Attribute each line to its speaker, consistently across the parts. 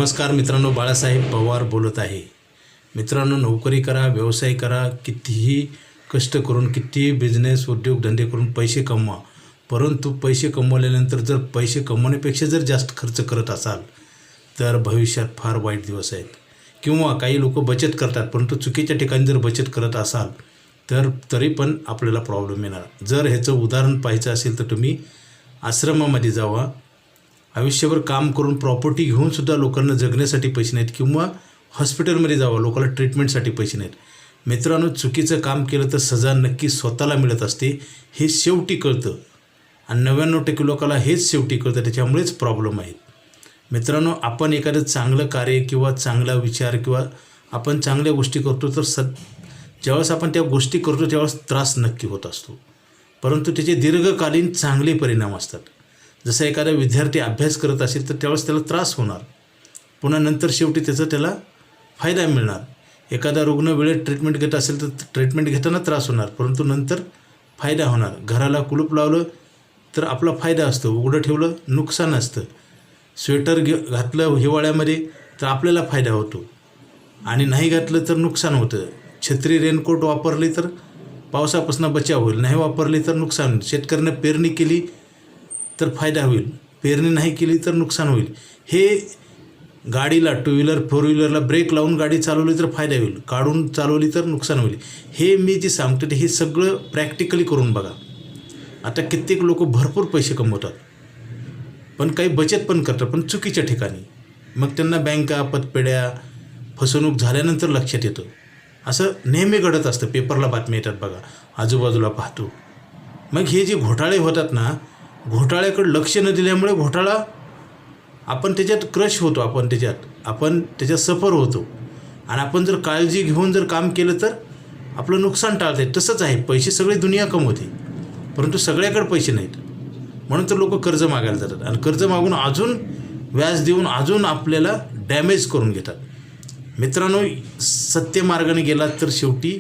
Speaker 1: नमस्कार मित्रांनो, बाळासाहेब पवार बोलत आहे. मित्रांनो, नोकरी करा, व्यवसाय करा, कितीही कष्ट करून, कितीही बिझनेस उद्योगधंदे करून पैसे कमवा. परंतु पैसे कमवल्यानंतर जर पैसे कमवण्यापेक्षा जर जास्त खर्च करत असाल तर भविष्यात फार वाईट दिवस आहेत. किंवा काही लोक बचत करतात परंतु चुकीच्या ठिकाणी जर बचत करत असाल तर तरी पण आपल्याला प्रॉब्लेम येणार. जर ह्याचं उदाहरण पाहायचं असेल तर तुम्ही आश्रमामध्ये जावा. आयुष्यभर काम करून प्रॉपर्टी घेऊनसुद्धा लोकांना जगण्यासाठी पैसे नाहीत. किंवा हॉस्पिटलमध्ये जावं, लोकांना ट्रीटमेंटसाठी पैसे नाहीत. मित्रांनो, चुकीचं काम केलं तर सजा नक्की स्वतःला मिळत असते, हे शेवटी कळतं. आणि 99% लोकांना हेच शेवटी कळतं, त्याच्यामुळेच प्रॉब्लेम आहेत. मित्रांनो, आपण एखादं चांगलं कार्य किंवा चांगला विचार किंवा आपण चांगल्या गोष्टी करतो तर ज्यावेळेस आपण त्या गोष्टी करतो त्यावेळेस त्रास नक्की होत असतो, परंतु त्याचे दीर्घकालीन चांगले परिणाम असतात. जसं एखादा विद्यार्थी अभ्यास करत असेल तर त्यावेळेस त्याला त्रास होणार, पुन्हा नंतर शेवटी त्याला फायदा मिळणार. एखादा रुग्ण वेळेत ट्रीटमेंट घेत असेल तर ट्रीटमेंट घेताना त्रास होणार, परंतु नंतर फायदा होणार. घराला कुलूप लावलं तर आपला फायदा असतो, उघडं ठेवलं नुकसान असतं. स्वेटर घातलं हिवाळ्यामध्ये तर आपल्याला फायदा होतो, आणि नाही घातलं तर नुकसान होतं. छत्री रेनकोट वापरली तर पावसापासून बचाव होईल, नाही वापरली तर नुकसान होईल. शेतकऱ्यानं पेरणी केली तर फायदा होईल, पेरणी नाही केली तर नुकसान होईल. हे गाडीला, टू व्हीलर फोर व्हीलरला ब्रेक लावून गाडी चालवली तर फायदा होईल, काढून चालवली तर नुकसान होईल. हे मी जे सांगतो ते हे सगळं प्रॅक्टिकली करून बघा. आता कित्येक लोक भरपूर पैसे कमवतात पण काही बचत पण करतात, पण चुकीच्या ठिकाणी. मग त्यांना बँका, पतपेढ्या, फसवणूक झाल्यानंतर लक्षात येतं. असं नेहमी घडत असतं, पेपरला बातम्या येतात बघा, आजूबाजूला पाहतो. मग हे जे घोटाळे होतात ना, घोटाळ्याकडे लक्ष न दिल्यामुळे घोटाळा आपण त्याच्यात क्रश होतो, आपण त्याच्यात सफर होतो. आणि आपण जर काळजी घेऊन जर काम केलं तर आपलं नुकसान टाळते. तसंच आहे, पैसे सगळी दुनिया कमवते परंतु सगळ्याकडे पैसे नाहीत, म्हणून तर लोक कर्ज मागायला जातात आणि कर्ज मागून अजून व्याज देऊन अजून आपल्याला डॅमेज करून घेतात. मित्रांनो, सत्य मार्गाने गेलात तर शेवटी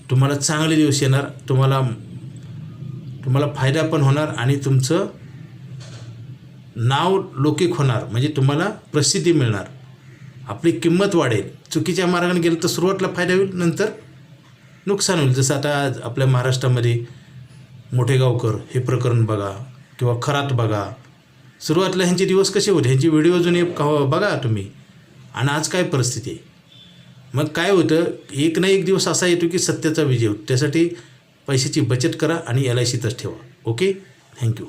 Speaker 1: तुम्हाला चांगले दिवस येणार, तुम्हाला फायदा पण होणार आणि तुमचं नाव लौकिक होणार, म्हणजे तुम्हाला प्रसिद्धी मिळणार, आपली किंमत वाढेल. चुकीच्या मार्गाने गेलं तर सुरुवातीला फायदा होईल, नंतर नुकसान होईल. जसं आता आपल्या महाराष्ट्रामध्ये मोठेगावकर हे प्रकरण बघा किंवा खरात बघा. सुरुवातीला ह्यांचे दिवस कसे होते, ह्यांची व्हिडिओ जुने बघा तुम्ही, आणि आज काय परिस्थिती आहे. मग काय होतं, एक ना एक दिवस असा येतो की सत्याचा विजय होतो. त्यासाठी पैशाची बचत करा आणि LICतच ठेवा. Okay, thank you.